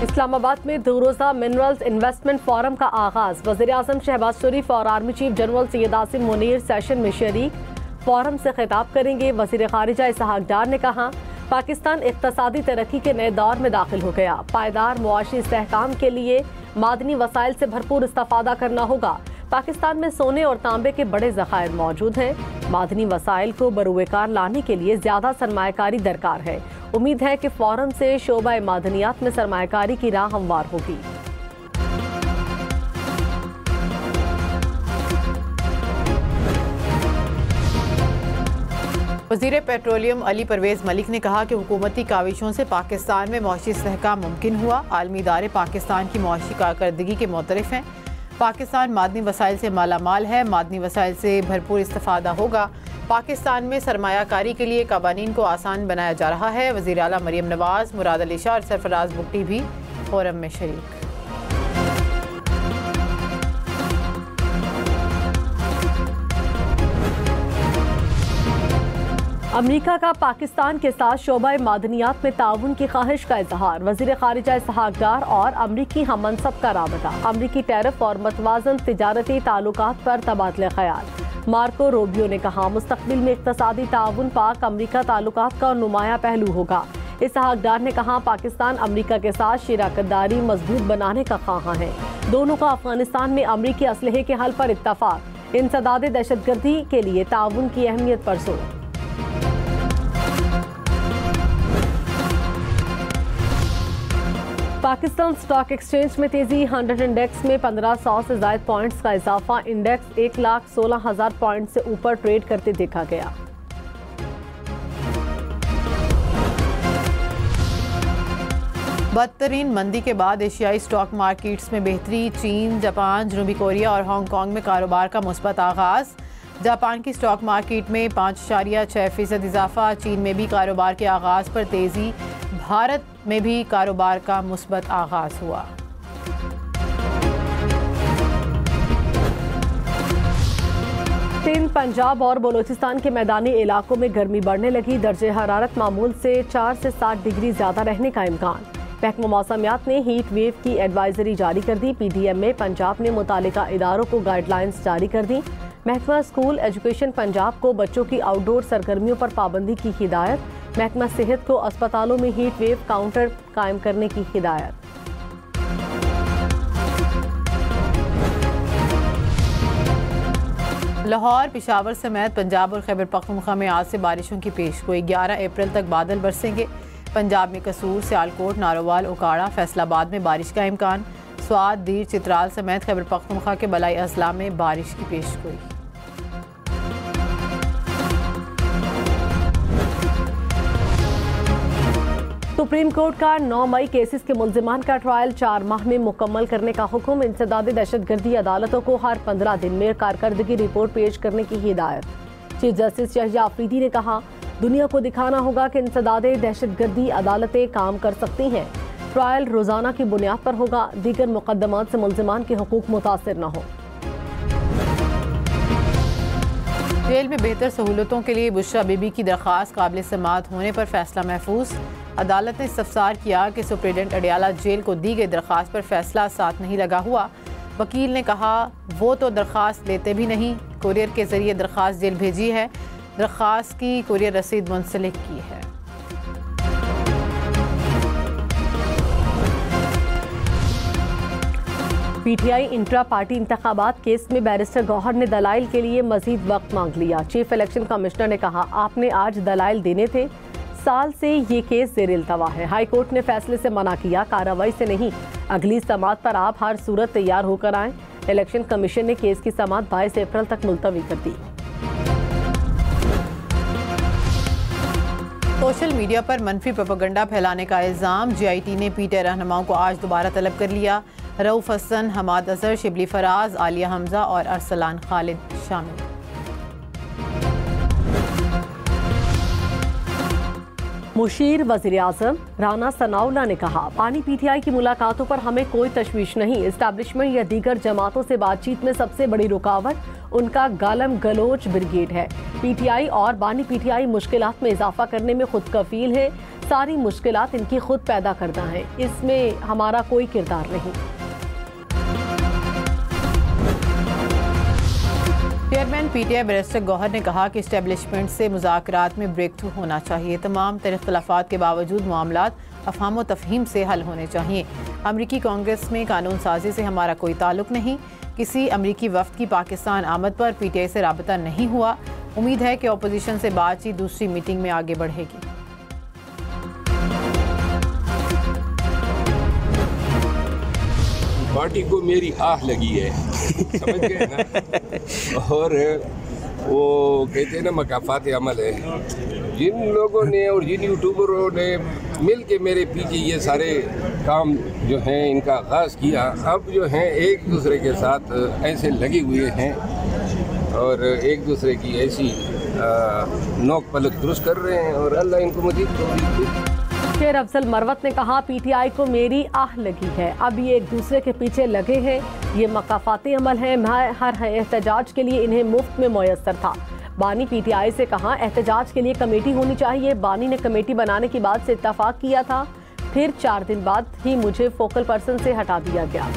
इस्लामाबाद में 2 रोज़ा minerals investment forum का आगाज। वज़ीर-ए-आज़म शहबाज शरीफ और army chief general Syed Asim Munir session में शरीक, फोरम से खिताब करेंगे। वज़ीर ख़ारिजा इसहाक डार ने कहा, पाकिस्तान इक़्तिसादी तरक्की के नए दौर में दाखिल हो गया। पायदार मुआशी इस्तेहकाम के लिए मादनी वसाइल से भरपूर इस्तेफादा करना होगा। पाकिस्तान में सोने और तांबे के बड़े ज़खायर मौजूद हैं। मादनी वसाइल को बरूएकार लाने के लिए ज़्यादा सरमायाकारी दरकार है। उम्मीद है कि फोरम से शोबा मादनियात में सरमायाकारी की राह हमवार होगी। वज़ीर पेट्रोलियम अली परवेज़ मलिक ने कहा कि हुकूमती काविशों से पाकिस्तान में मुआशी इस्तेहकाम मुमकिन हुआ। आलमी इदारे पाकिस्तान की मुआशी कारकर्दगी के मुतरफ हैं। पाकिस्तान मादनी वसाइल से मालामाल है। मादनी वसाइल से भरपूर इस्तेफादा होगा। पाकिस्तान में सरमायाकारी के लिए कवानीन को आसान बनाया जा रहा है। वज़ीर आला मरियम नवाज़, मुराद अली शाह और सरफराज बुट्टी भी फोरम में शरीक। अमरीका का पाकिस्तान के साथ शोबा मादनियात में ताउन की ख्वाहिश का इजहार। वज़ीर ख़ारिजा इसहाक डार और अमरीकी हम मनसब का राबता। अमरीकी टैरिफ और मतवाज़न तिजारती ताल्लुकात पर तबादले ख्याल। मार्को रूबियो ने कहा, मुस्तक़बिल में इक़्तिसादी ताउन पाक अमरीका ताल्लुकात का नुमाया पहलू होगा। इसहाक डार ने कहा, पाकिस्तान अमरीका के साथ शराकतदारी मजबूत बनाने का ख्वाहां है। दोनों का अफगानिस्तान में अमरीकी असलहे के हल पर इत्तफाक। इंसदाद दहशतगर्दी के लिए ताउन की अहमियत पर जोर। पाकिस्तान स्टॉक एक्सचेंज में तेजी। 100 इंडेक्स में 1500 से ज़ायद पॉइंट्स का इजाफा। इंडेक्स 1,16,000 पॉइंट से ऊपर ट्रेड करते देखा गया। बदतरीन मंदी के बाद एशियाई स्टॉक मार्केट्स में बेहतरी। चीन, जापान, जनूबी कोरिया और हांगकांग में कारोबार का मुस्बत आगाज। जापान की स्टॉक मार्केट में 5.6% इजाफा। चीन में भी कारोबार के आगाज पर तेजी। भारत में भी कारोबार का मुस्बत आगाज हुआ। सिंध, पंजाब और बलूचिस्तान के मैदानी इलाकों में गर्मी बढ़ने लगी। दर्जे हरारत मामूल से 4 से 7 डिग्री ज्यादा रहने का इम्कान। महकमा मौसमियात ने हीट वेव की एडवाइजरी जारी कर दी। PDM पंजाब ने मुतालिका इदारों को गाइडलाइंस जारी कर दी। महकमा स्कूल एजुकेशन पंजाब को बच्चों की आउटडोर सरगर्मियों पर पाबंदी की हिदायत। महकमा सेहत को अस्पतालों में हीट वेव काउंटर कायम करने की हिदायत। लाहौर, पेशावर समेत पंजाब और खैबर पख्तूनख्वा में आज से बारिशों की पेशगोई। 11 अप्रैल तक बादल बरसेंगे। पंजाब में कसूर, सियालकोट, नारोवाल, उकाड़ा, फैसलाबाद में बारिश का इम्कान। स्वात, दीर, चित्राल समेत खैबर पख्तूनख्वा के बलाई अजला में बारिश की पेशगोई। सुप्रीम कोर्ट का 9 मई केसेस के मुल्जिमान का ट्रायल 4 माह में मुकम्मल करने का हुक्म। इंसदाद दहशतगर्दी अदालतों को हर 15 दिन में कारकर्दगी रिपोर्ट पेश करने की हिदायत। चीफ जस्टिस यहिया अफरीदी ने कहा, दुनिया को दिखाना होगा कि इंसदाद दहशतगर्दी अदालतें काम कर सकती हैं। ट्रायल रोजाना की बुनियाद पर होगा। दीगर मुकदमात से मुल्जिमान के हुकूक मुतासिर न हो। जेल में बेहतर सहूलतों के लिए बुशरा बीबी की दरख्वास्त काबिल समाअत होने पर फैसला महफूज। अदालत ने इस्तफसार किया कि सुप्रीडेंट अडियाला जेल को दी गई दरख्वास्त पर फैसला साथ नहीं लगा हुआ। वकील ने कहा, वो तो दरख्वास्त लेते भी नहीं, कुरियर के जरिए दरख्वास्त जेल भेजी है। दरख्वास्त की कुरियर रसीद मुंसलिक की है। PTI इंट्रा पार्टी इंतखाबात केस में बैरिस्टर गौहर ने दलाइल के लिए मजीद वक्त मांग लिया। चीफ इलेक्शन कमिश्नर ने कहा, आपने आज दलाइल देने थे। साल से ये केस ज़ेर इल्तवा है। हाई कोर्ट ने फैसले से मना किया, कार्रवाई से नहीं। अगली समाअत पर आप हर सूरत तैयार होकर आएं। इलेक्शन कमीशन ने केस की समाअत 22 अप्रैल तक मुलतवी कर दी। सोशल मीडिया पर मनफी प्रोपेगेंडा फैलाने का इल्ज़ाम। GIT ने PTI रहनुमाओं को आज दोबारा तलब कर लिया। रऊफ हसन, हमाद अजहर, शिबली फराज, आलिया हमजा और अरसलान खालिद शामिल। मुशीर वज़ीर आज़म राना सनाउल्लाह ने कहा, बानी पीटीआई की मुलाकातों पर हमें कोई तशवीश नहीं। इस्टेब्लिशमेंट या दीगर जमातों से बातचीत में सबसे बड़ी रुकावट उनका गालम गलोच ब्रिगेड है। पीटीआई और बानी पीटीआई मुश्किलात में इजाफा करने में खुद कफील है। सारी मुश्किलात इनकी खुद पैदा करना है, इसमें हमारा कोई किरदार नहीं। चेयरमैन पीटीआई बैरिस्टर गौहर ने कहा कि इस्टेब्लिशमेंट से मुज़ाकरात में ब्रेक थ्रू होना चाहिए। तमाम तर इख्तलाफात के बावजूद मामलात अफ़हाम व तफ़हीम से हल होने चाहिए। अमरीकी कांग्रेस में कानून साजी से हमारा कोई ताल्लुक नहीं। किसी अमरीकी वफ़द की पाकिस्तान आमद पर पीटीआई से राबता नहीं हुआ। उम्मीद है कि अपोजिशन से बातचीत दूसरी मीटिंग में आगे बढ़ेगी। पार्टी को मेरी आह लगी है, समझ गए ना। और वो कहते हैं ना, मकाफात अमल है। जिन लोगों ने और जिन यूट्यूबरों ने मिल के मेरे पीछे ये सारे काम जो हैं इनका आगाज़ किया, अब जो हैं एक दूसरे के साथ ऐसे लगे हुए हैं और एक दूसरे की ऐसी नोक पलक दुरुस्त कर रहे हैं और अल्लाह इनको मजीद तौफीक दे। शेर अफजल मरवत ने कहा, पीटीआई को मेरी आह लगी है। अब ये एक दूसरे के पीछे लगे हैं। ये मकाफाती अमल है। हर एहतजाज के लिए इन्हें मुफ्त में मुयस्सर था। बानी पीटीआई से कहा, एहतजाज के लिए कमेटी होनी चाहिए। बानी ने कमेटी बनाने की बात से इत्तफाक किया था, फिर 4 दिन बाद ही मुझे फोकल पर्सन से हटा दिया गया।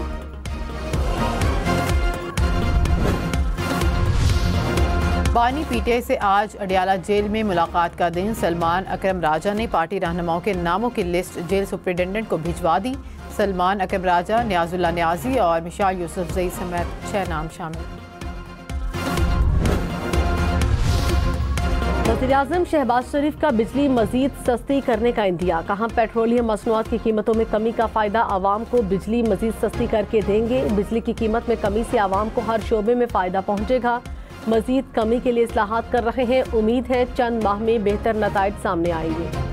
बानी पीटीआई से आज अडियाला जेल में मुलाकात का दिन। सलमान अकरम राजा ने पार्टी रहनुमाओं के नामों की लिस्ट जेल सुप्रिटेंडेंट को भिजवा दी। सलमान अकरम राजा, न्याजुल्लाह न्याजी और मिशाल यूसुफजई समेत 6 नाम शामिल। वज़ीर-ए-आज़म शहबाज शरीफ का बिजली मजीद सस्ती करने का इंदिया। कहा, पेट्रोलियम मसनूआत की कीमतों में कमी का फ़ायदा आवाम को बिजली मजीद सस्ती करके देंगे। बिजली की कीमत में कमी से आवाम को हर शोबे में फ़ायदा पहुँचेगा। मजीद कमी के लिए इस्लाहात कर रहे हैं। उम्मीद है चंद माह में बेहतर नताइज सामने आएंगे।